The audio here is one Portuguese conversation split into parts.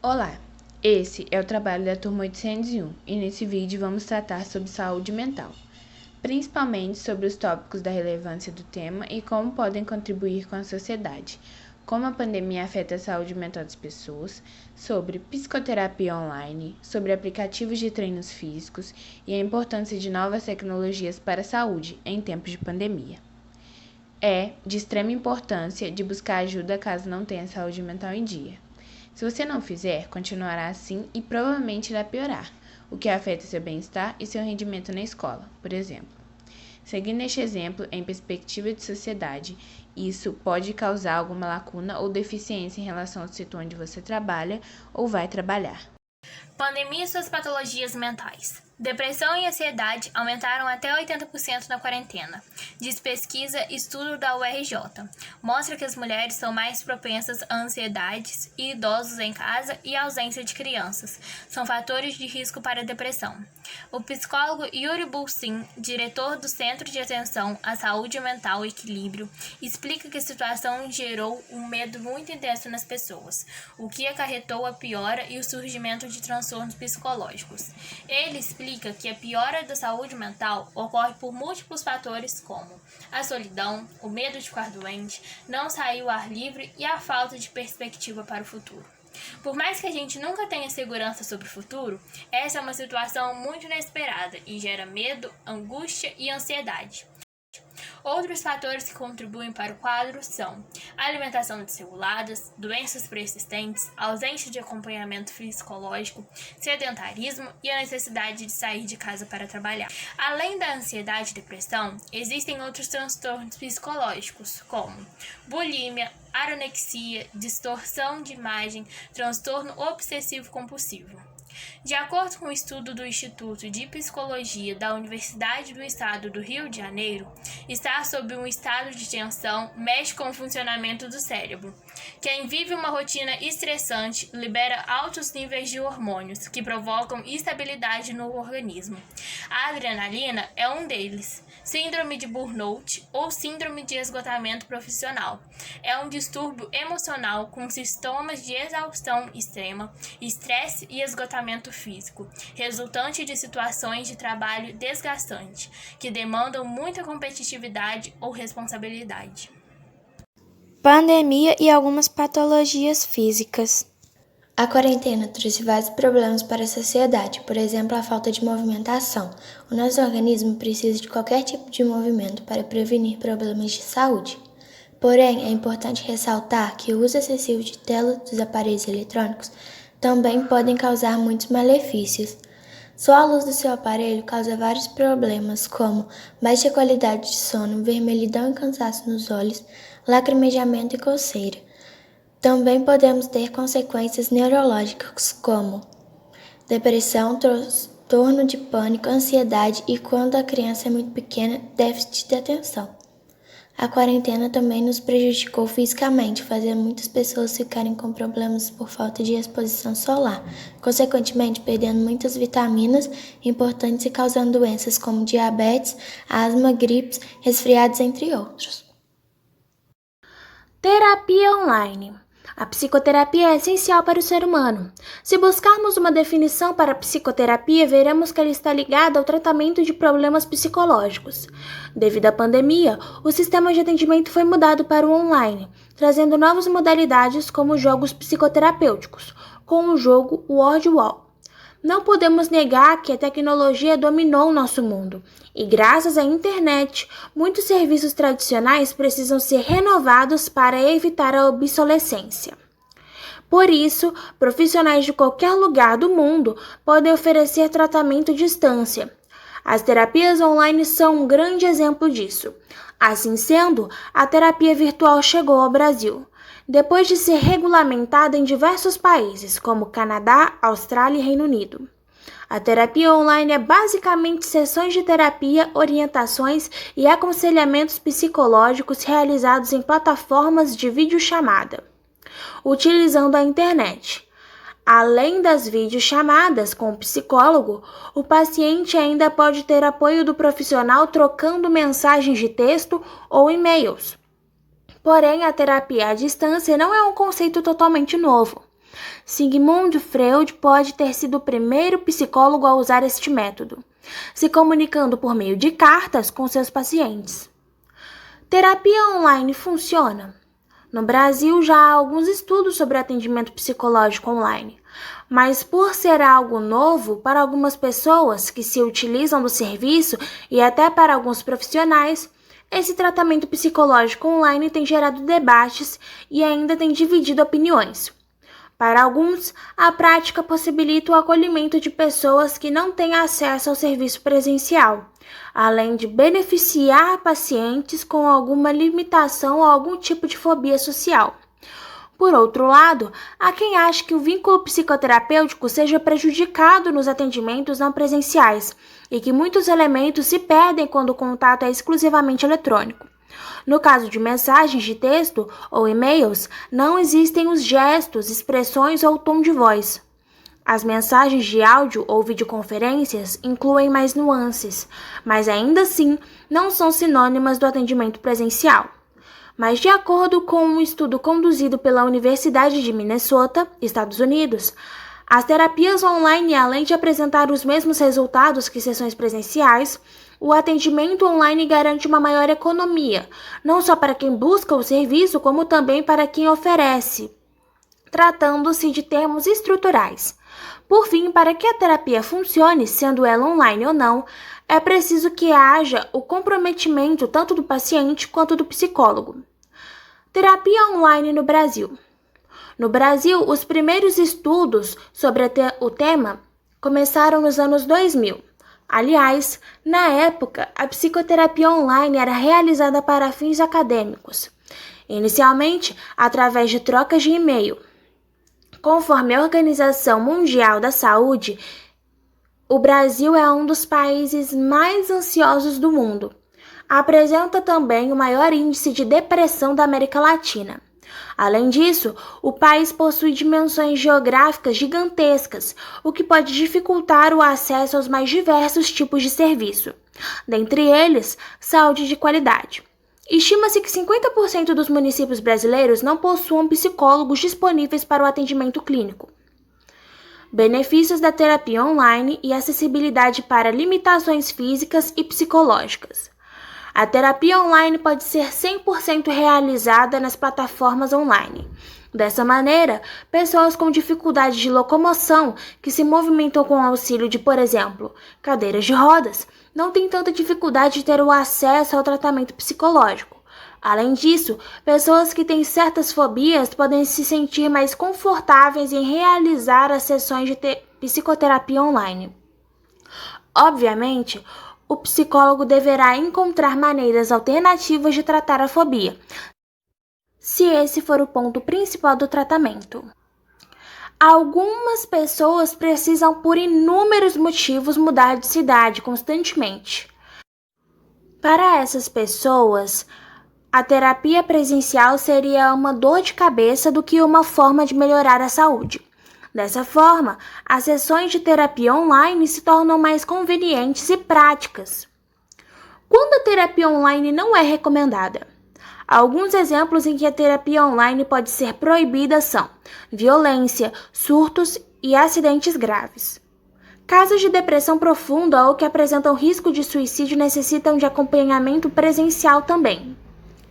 Olá, esse é o trabalho da turma 801 e nesse vídeo vamos tratar sobre saúde mental, principalmente sobre os tópicos da relevância do tema e como podem contribuir com a sociedade, como a pandemia afeta a saúde mental das pessoas, sobre psicoterapia online, sobre aplicativos de treinos físicos e a importância de novas tecnologias para a saúde em tempos de pandemia. É de extrema importância de buscar ajuda caso não tenha saúde mental em dia. Se você não fizer, continuará assim e provavelmente irá piorar, o que afeta seu bem-estar e seu rendimento na escola, por exemplo. Seguindo este exemplo, em perspectiva de sociedade, isso pode causar alguma lacuna ou deficiência em relação ao setor onde você trabalha ou vai trabalhar. Pandemia e suas patologias mentais. Depressão e ansiedade aumentaram até 80% na quarentena, diz pesquisa estudo da URJ. Mostra que as mulheres são mais propensas a ansiedades e idosos em casa e a ausência de crianças são fatores de risco para a depressão. O psicólogo Yuri Bulsin, diretor do Centro de Atenção à Saúde Mental e Equilíbrio, explica que a situação gerou um medo muito intenso nas pessoas, o que acarretou a piora e o surgimento de transtornos psicológicos. Ele explica que a piora da saúde mental ocorre por múltiplos fatores como a solidão, o medo de ficar doente, não sair ao ar livre e a falta de perspectiva para o futuro. Por mais que a gente nunca tenha segurança sobre o futuro, essa é uma situação muito inesperada e gera medo, angústia e ansiedade. Outros fatores que contribuem para o quadro são alimentação desregulada, doenças persistentes, ausência de acompanhamento psicológico, sedentarismo e a necessidade de sair de casa para trabalhar. Além da ansiedade e depressão, existem outros transtornos psicológicos, como bulimia, anorexia, distorção de imagem, transtorno obsessivo-compulsivo. De acordo com o estudo do Instituto de Psicologia da Universidade do Estado do Rio de Janeiro, estar sob um estado de tensão mexe com o funcionamento do cérebro. Quem vive uma rotina estressante libera altos níveis de hormônios que provocam instabilidade no organismo. A adrenalina é um deles. Síndrome de burnout ou síndrome de esgotamento profissional. É um distúrbio emocional com sintomas de exaustão extrema, estresse e esgotamento físico, resultante de situações de trabalho desgastante, que demandam muita competitividade ou responsabilidade. Pandemia e algumas patologias físicas. A quarentena trouxe vários problemas para a sociedade, por exemplo, a falta de movimentação. O nosso organismo precisa de qualquer tipo de movimento para prevenir problemas de saúde. Porém, é importante ressaltar que o uso excessivo de tela dos aparelhos eletrônicos também podem causar muitos malefícios. Só a luz do seu aparelho causa vários problemas, como baixa qualidade de sono, vermelhidão e cansaço nos olhos, lacrimejamento e coceira. Também podemos ter consequências neurológicas como depressão, transtorno de pânico, ansiedade e, quando a criança é muito pequena, déficit de atenção. A quarentena também nos prejudicou fisicamente, fazendo muitas pessoas ficarem com problemas por falta de exposição solar, consequentemente perdendo muitas vitaminas importantes e causando doenças como diabetes, asma, gripes, resfriados, entre outros. Terapia online. A psicoterapia é essencial para o ser humano. Se buscarmos uma definição para a psicoterapia, veremos que ela está ligada ao tratamento de problemas psicológicos. Devido à pandemia, o sistema de atendimento foi mudado para o online, trazendo novas modalidades como jogos psicoterapêuticos, com o jogo Wordwall. Não podemos negar que a tecnologia dominou o nosso mundo e, graças à internet, muitos serviços tradicionais precisam ser renovados para evitar a obsolescência. Por isso, profissionais de qualquer lugar do mundo podem oferecer tratamento à distância. As terapias online são um grande exemplo disso. Assim sendo, a terapia virtual chegou ao Brasil, depois de ser regulamentada em diversos países, como Canadá, Austrália e Reino Unido. A terapia online é basicamente sessões de terapia, orientações e aconselhamentos psicológicos realizados em plataformas de videochamada, utilizando a internet. Além das videochamadas com o psicólogo, o paciente ainda pode ter apoio do profissional trocando mensagens de texto ou e-mails. Porém, a terapia à distância não é um conceito totalmente novo. Sigmund Freud pode ter sido o primeiro psicólogo a usar este método, se comunicando por meio de cartas com seus pacientes. Terapia online funciona? No Brasil, já há alguns estudos sobre atendimento psicológico online, mas por ser algo novo para algumas pessoas que se utilizam do serviço e até para alguns profissionais, esse tratamento psicológico online tem gerado debates e ainda tem dividido opiniões. Para alguns, a prática possibilita o acolhimento de pessoas que não têm acesso ao serviço presencial, além de beneficiar pacientes com alguma limitação ou algum tipo de fobia social. Por outro lado, há quem ache que o vínculo psicoterapêutico seja prejudicado nos atendimentos não presenciais e que muitos elementos se perdem quando o contato é exclusivamente eletrônico. No caso de mensagens de texto ou e-mails, não existem os gestos, expressões ou tom de voz. As mensagens de áudio ou videoconferências incluem mais nuances, mas ainda assim não são sinônimas do atendimento presencial. Mas de acordo com um estudo conduzido pela Universidade de Minnesota, Estados Unidos, as terapias online, além de apresentar os mesmos resultados que sessões presenciais, o atendimento online garante uma maior economia, não só para quem busca o serviço, como também para quem oferece, tratando-se de termos estruturais. Por fim, para que a terapia funcione, sendo ela online ou não, é preciso que haja o comprometimento tanto do paciente quanto do psicólogo. Terapia online no Brasil. No Brasil, os primeiros estudos sobre o tema começaram nos anos 2000. Aliás, na época, a psicoterapia online era realizada para fins acadêmicos, inicialmente através de trocas de e-mail. Conforme a Organização Mundial da Saúde, o Brasil é um dos países mais ansiosos do mundo. Apresenta também o maior índice de depressão da América Latina. Além disso, o país possui dimensões geográficas gigantescas, o que pode dificultar o acesso aos mais diversos tipos de serviço, dentre eles, saúde de qualidade. Estima-se que 50% dos municípios brasileiros não possuam psicólogos disponíveis para o atendimento clínico. Benefícios da terapia online e acessibilidade para limitações físicas e psicológicas. A terapia online pode ser 100% realizada nas plataformas online. Dessa maneira, pessoas com dificuldade de locomoção, que se movimentam com auxílio de, por exemplo, cadeiras de rodas, não têm tanta dificuldade de ter o acesso ao tratamento psicológico. Além disso, pessoas que têm certas fobias podem se sentir mais confortáveis em realizar as sessões de psicoterapia online. Obviamente, o psicólogo deverá encontrar maneiras alternativas de tratar a fobia, se esse for o ponto principal do tratamento. Algumas pessoas precisam, por inúmeros motivos, mudar de cidade constantemente. Para essas pessoas, a terapia presencial seria uma dor de cabeça do que uma forma de melhorar a saúde. Dessa forma, as sessões de terapia online se tornam mais convenientes e práticas. Quando a terapia online não é recomendada? Alguns exemplos em que a terapia online pode ser proibida são violência, surtos e acidentes graves. Casos de depressão profunda ou que apresentam risco de suicídio necessitam de acompanhamento presencial também.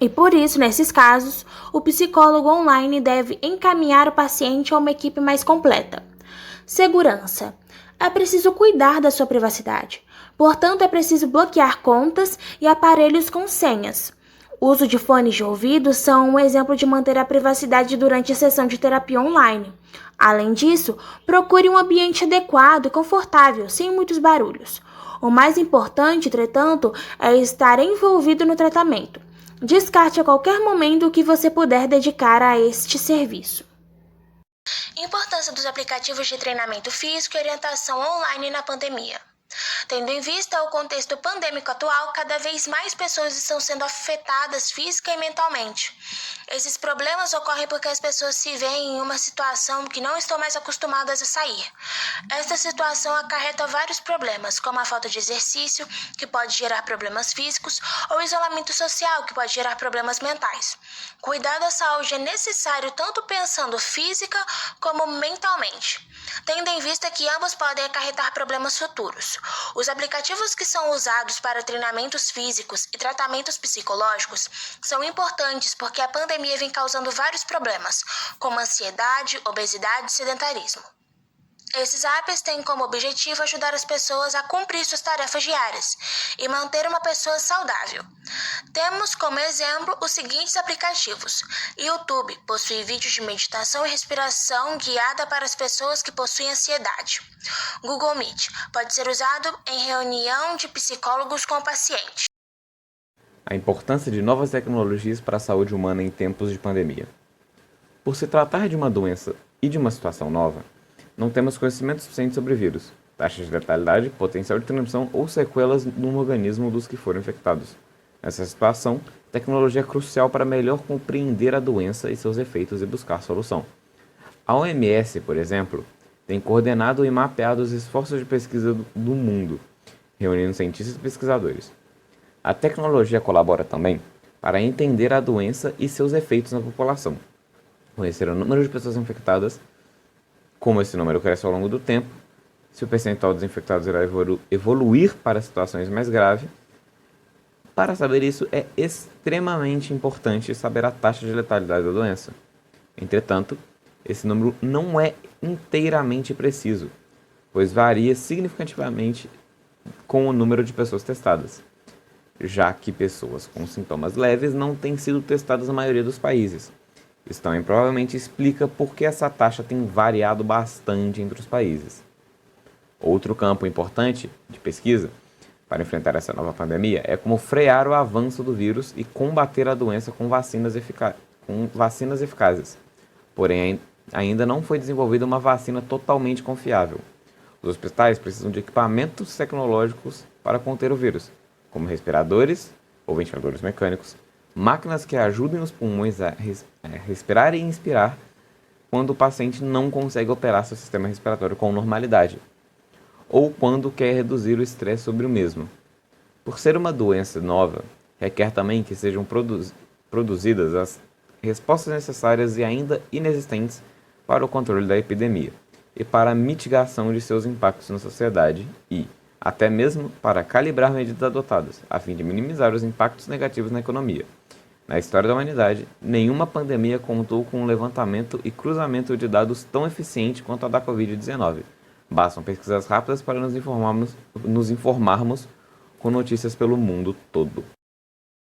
E por isso, nesses casos, o psicólogo online deve encaminhar o paciente a uma equipe mais completa. Segurança. É preciso cuidar da sua privacidade. Portanto, é preciso bloquear contas e aparelhos com senhas. O uso de fones de ouvido são um exemplo de manter a privacidade durante a sessão de terapia online. Além disso, procure um ambiente adequado e confortável, sem muitos barulhos. O mais importante, entretanto, é estar envolvido no tratamento. Descarte a qualquer momento o que você puder dedicar a este serviço. Importância dos aplicativos de treinamento físico e orientação online na pandemia. Tendo em vista o contexto pandêmico atual, cada vez mais pessoas estão sendo afetadas física e mentalmente. Esses problemas ocorrem porque as pessoas se veem em uma situação que não estão mais acostumadas a sair. Esta situação acarreta vários problemas, como a falta de exercício, que pode gerar problemas físicos, ou isolamento social, que pode gerar problemas mentais. Cuidar da saúde é necessário tanto pensando física como mentalmente, tendo em vista que ambos podem acarretar problemas futuros. Os aplicativos que são usados para treinamentos físicos e tratamentos psicológicos são importantes porque a pandemia vem causando vários problemas, como ansiedade, obesidade e sedentarismo. Esses apps têm como objetivo ajudar as pessoas a cumprir suas tarefas diárias e manter uma pessoa saudável. Temos como exemplo os seguintes aplicativos. YouTube possui vídeos de meditação e respiração guiada para as pessoas que possuem ansiedade. Google Meet pode ser usado em reunião de psicólogos com o paciente. A importância de novas tecnologias para a saúde humana em tempos de pandemia. Por se tratar de uma doença e de uma situação nova, não temos conhecimento suficiente sobre vírus, taxa de letalidade, potencial de transmissão ou sequelas no organismo dos que foram infectados. Nessa situação, tecnologia é crucial para melhor compreender a doença e seus efeitos e buscar solução. A OMS, por exemplo, tem coordenado e mapeado os esforços de pesquisa do mundo, reunindo cientistas e pesquisadores. A tecnologia colabora também para entender a doença e seus efeitos na população, conhecer o número de pessoas infectadas, como esse número cresce ao longo do tempo, se o percentual dos infectados irá evoluir para situações mais graves. Para saber isso, é extremamente importante saber a taxa de letalidade da doença. Entretanto, esse número não é inteiramente preciso, pois varia significativamente com o número de pessoas testadas, já que pessoas com sintomas leves não têm sido testadas na maioria dos países. Isso também provavelmente explica por que essa taxa tem variado bastante entre os países. Outro campo importante de pesquisa para enfrentar essa nova pandemia é como frear o avanço do vírus e combater a doença com vacinas eficazes. Porém, ainda não foi desenvolvida uma vacina totalmente confiável. Os hospitais precisam de equipamentos tecnológicos para conter o vírus, como respiradores ou ventiladores mecânicos, máquinas que ajudem os pulmões a respirar e inspirar quando o paciente não consegue operar seu sistema respiratório com normalidade, ou quando quer reduzir o estresse sobre o mesmo. Por ser uma doença nova, requer também que sejam produzidas as respostas necessárias e ainda inexistentes para o controle da epidemia e para a mitigação de seus impactos na sociedade e, até mesmo, para calibrar medidas adotadas, a fim de minimizar os impactos negativos na economia. Na história da humanidade, nenhuma pandemia contou com um levantamento e cruzamento de dados tão eficiente quanto a da Covid-19. Bastam pesquisas rápidas para nos informarmos com notícias pelo mundo todo.